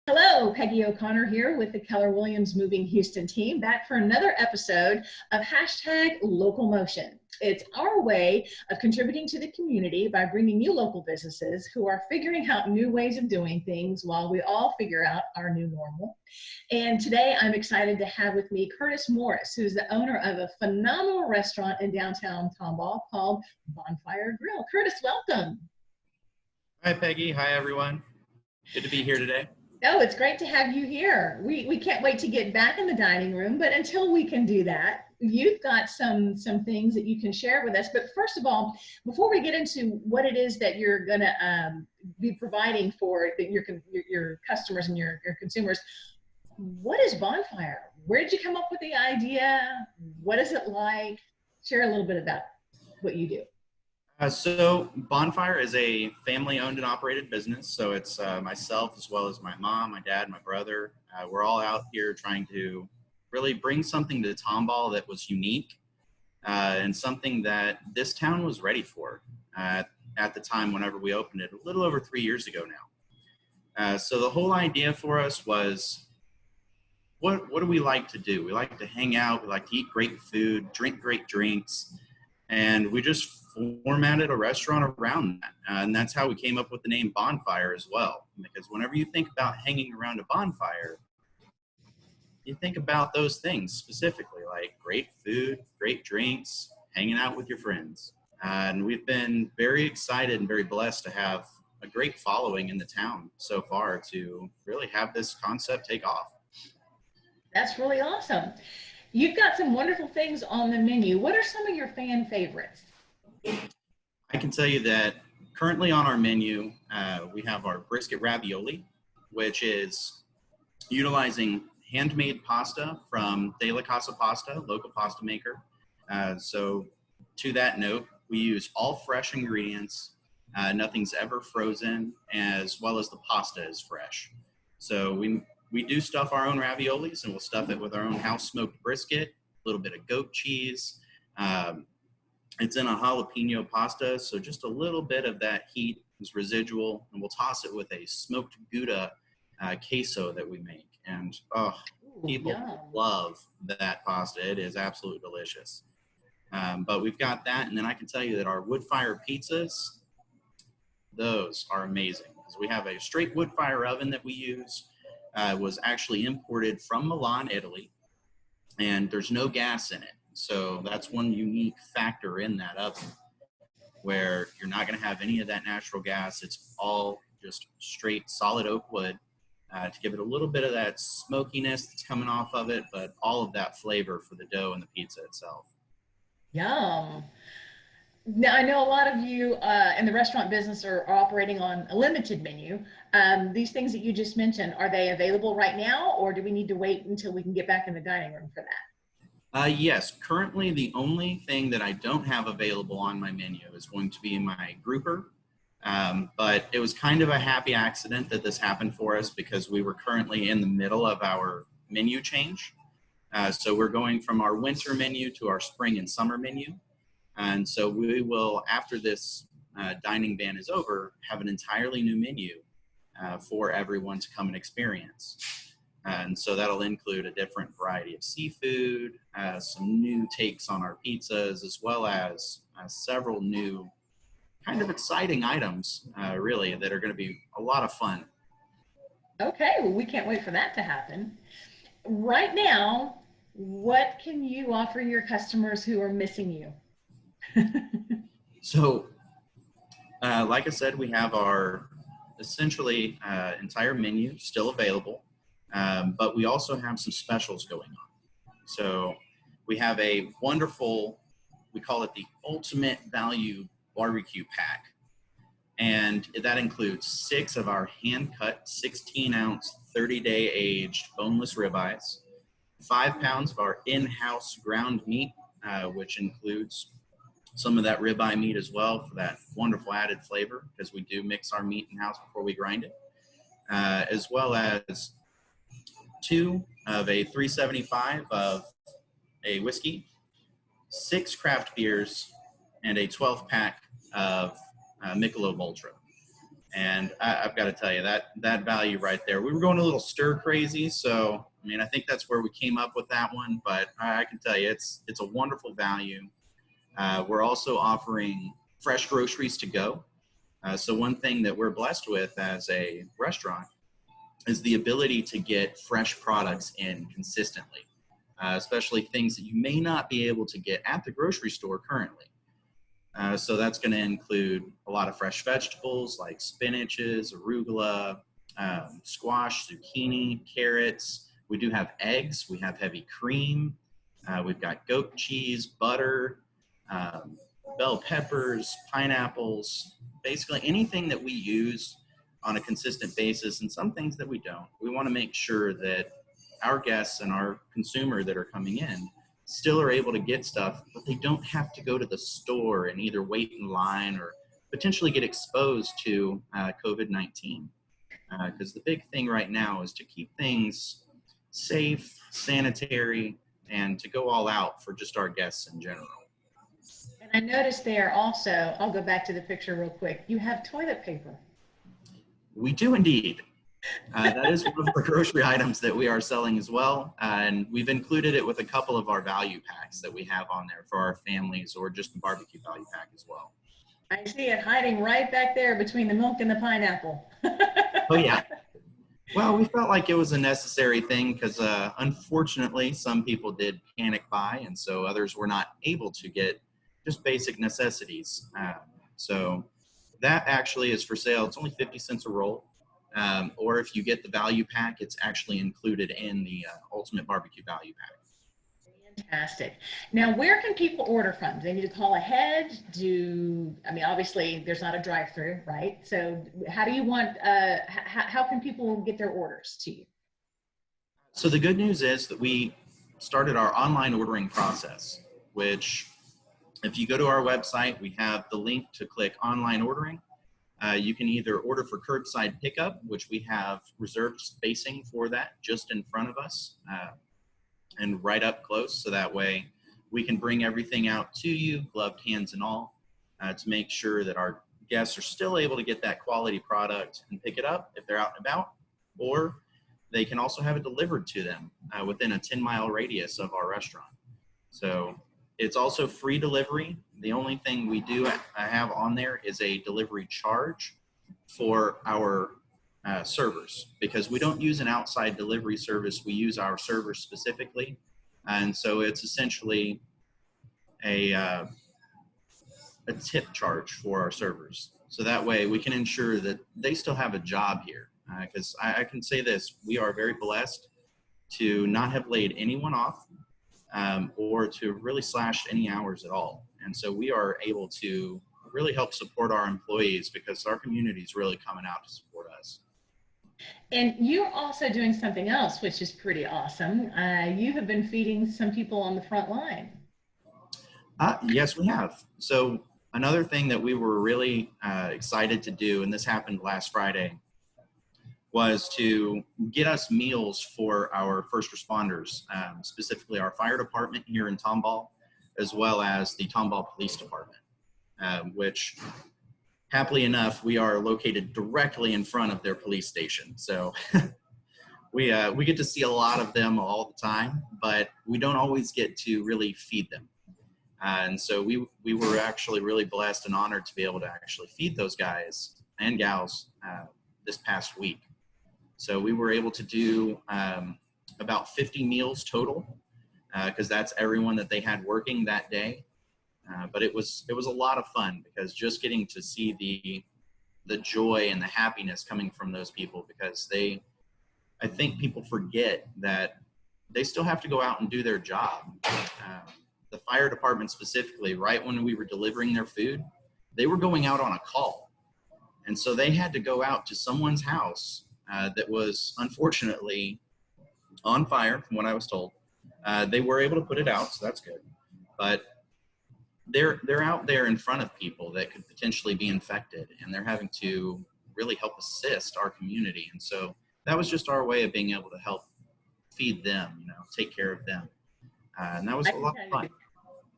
Hello, Peggy O'Connor here with the Keller Williams Moving Houston team, back for another episode of hashtag Local Motion. It's our way of contributing to the community by bringing you local businesses who are figuring out new ways of doing things while we all figure out our new normal. And today I'm excited to have with me Curtis Morris, who's the owner of a phenomenal restaurant in downtown Tomball called Bonfire Grill. Curtis, welcome. Hi, Peggy. Hi, everyone. Good to be here today. Oh, it's great to have you here. We can't wait to get back in the dining room, but until we can do that, you've got some things that you can share with us. But first of all, before we get into what it is that you're going to be providing for your customers and your consumers, what is Bonfire? Where did you come up with the idea? What is it like? Share a little bit about what you do. So Bonfire is a family-owned and operated business. So it's myself as well as my mom, my dad, my brother. We're all out here trying to really bring something to Tomball that was unique and something that this town was ready for at the time whenever we opened it, a little over 3 years ago now. So the whole idea for us was, what do we like to do? We like to hang out. We like to eat great food, drink great drinks. And we just formatted a restaurant around that. And that's how we came up with the name Bonfire as well. Because whenever you think about hanging around a bonfire, you think about those things specifically, like great food, great drinks, hanging out with your friends. And we've been very excited and very blessed to have a great following in the town so far to really have this concept take off. That's really awesome. You've got some wonderful things on the menu. What are some of your fan favorites? I can tell you that currently on our menu, we have our brisket ravioli, which is utilizing handmade pasta from De La Casa Pasta, local pasta maker. So to that note, we use all fresh ingredients. Nothing's ever frozen, as well as the pasta is fresh. So we do stuff our own raviolis, and we'll stuff it with our own house smoked brisket, a little bit of goat cheese. It's in a jalapeno pasta, so just a little bit of that heat is residual, and we'll toss it with a smoked Gouda queso that we make. And people love that pasta. It is absolutely delicious. But we've got that, and then I can tell you that our wood fire pizzas, those are amazing. Because we have a straight wood fire oven that we use. Was actually imported from Milan, Italy, and there's no gas in it. So that's one unique factor in that oven, where you're not going to have any of that natural gas. It's all just straight solid oak wood to give it a little bit of that smokiness that's coming off of it, but all of that flavor for the dough and the pizza itself. Yum. Now, I know a lot of you in the restaurant business are operating on a limited menu. These things that you just mentioned, are they available right now, or do we need to wait until we can get back in the dining room for that? Yes, currently the only thing that I don't have available on my menu is going to be my grouper. But it was kind of a happy accident that this happened for us because we were currently in the middle of our menu change. So we're going from our winter menu to our spring and summer menu. And so we will, after this dining ban is over, have an entirely new menu for everyone to come and experience. And so that'll include a different variety of seafood, some new takes on our pizzas, as well as several new kind of exciting items, really, that are going to be a lot of fun. Okay, well, we can't wait for that to happen. Right now, what can you offer your customers who are missing you? So, like I said, we have our essentially entire menu still available, but we also have some specials going on. So we have a wonderful, we call it the Ultimate Value Barbecue Pack. And that includes 6 of our hand-cut 16-ounce, 30-day aged boneless ribeyes, 5 pounds of our in-house ground meat, which includes some of that ribeye meat as well for that wonderful added flavor, because we do mix our meat in-house before we grind it, as well as 2 of a 375 of a whiskey, 6 craft beers, and a 12-pack of Michelob Ultra. And I've got to tell you that value right there. We were going a little stir crazy, so I mean I think that's where we came up with that one. But I can tell you it's a wonderful value. We're also offering fresh groceries to go. So one thing that we're blessed with as a restaurant is the ability to get fresh products in consistently, especially things that you may not be able to get at the grocery store currently. So that's going to include a lot of fresh vegetables like spinaches, arugula, squash, zucchini, carrots. We do have eggs. We have heavy cream. We've got goat cheese, butter, bell peppers, pineapples, basically anything that we use on a consistent basis, and some things that we don't. We want to make sure that our guests and our consumer that are coming in still are able to get stuff, but they don't have to go to the store and either wait in line or potentially get exposed to COVID-19. Because the big thing right now is to keep things safe, sanitary, and to go all out for just our guests in general. And I noticed there also, I'll go back to the picture real quick, you have toilet paper. We do indeed. That is one of our grocery items that we are selling as well. And we've included it with a couple of our value packs that we have on there for our families, or just the barbecue value pack as well. I see it hiding right back there between the milk and the pineapple. Oh, yeah. Well, we felt like it was a necessary thing because unfortunately, some people did panic buy, and so others were not able to get just basic necessities. So that actually is for sale. It's only 50 cents a roll. Or if you get the value pack, it's actually included in the Ultimate Barbecue Value Pack. Fantastic. Now, where can people order from? Do they need to call ahead? Obviously, there's not a drive-through, right? So how do you want, how can people get their orders to you? So the good news is that we started our online ordering process, which if you go to our website, we have the link to click online ordering. You can either order for curbside pickup, which we have reserved spacing for that just in front of us and right up close. So that way we can bring everything out to you, gloved hands and all, to make sure that our guests are still able to get that quality product and pick it up if they're out and about, or they can also have it delivered to them within a 10-mile radius of our restaurant. So it's also free delivery. The only thing we do have on there is a delivery charge for our servers, because we don't use an outside delivery service. We use our servers specifically. And so it's essentially a tip charge for our servers. So that way we can ensure that they still have a job here. Because I can say this, we are very blessed to not have laid anyone off. Or to really slash any hours at all. And so we are able to really help support our employees because our community is really coming out to support us. And you're also doing something else, which is pretty awesome. You have been feeding some people on the front line. Yes, we have. So another thing that we were really excited to do, and this happened last Friday, was to get us meals for our first responders, specifically our fire department here in Tomball, as well as the Tomball Police Department, which happily enough, we are located directly in front of their police station. So we get to see a lot of them all the time, but we don't always get to really feed them. And so we were actually really blessed and honored to be able to actually feed those guys and gals this past week. So we were able to do about 50 meals total, because that's everyone that they had working that day. But it was a lot of fun, because just getting to see the joy and the happiness coming from those people, because I think people forget that they still have to go out and do their job. The fire department specifically, right when we were delivering their food, they were going out on a call. And so they had to go out to someone's house that was unfortunately on fire, from what I was told. They were able to put it out, so that's good. But they're out there in front of people that could potentially be infected, and they're having to really help assist our community. And so that was just our way of being able to help feed them, take care of them. And that was a lot of fun.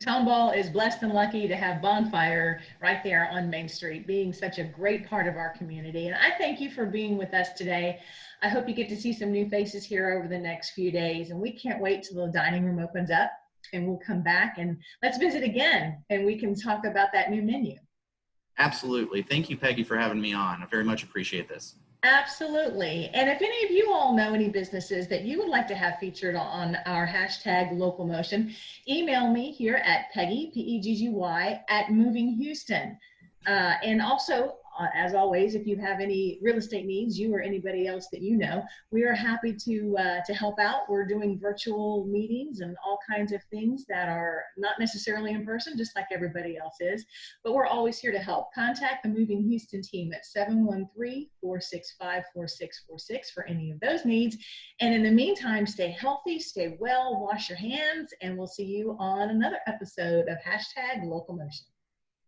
Tomball is blessed and lucky to have Bonfire right there on Main Street, being such a great part of our community. And I thank you for being with us today. I hope you get to see some new faces here over the next few days. And we can't wait till the dining room opens up and we'll come back and let's visit again and we can talk about that new menu. Absolutely. Thank you, Peggy, for having me on. I very much appreciate this. Absolutely. And if any of you all know any businesses that you would like to have featured on our hashtag local motion, email me here at Peggy, P-E-G-G-Y, at Moving Houston. And also, as always, if you have any real estate needs, you or anybody else that you know, we are happy to help out. We're doing virtual meetings and all kinds of things that are not necessarily in person, just like everybody else is. But we're always here to help. Contact the Moving Houston team at 713-465-4646 for any of those needs. And in the meantime, stay healthy, stay well, wash your hands, and we'll see you on another episode of hashtag local motion.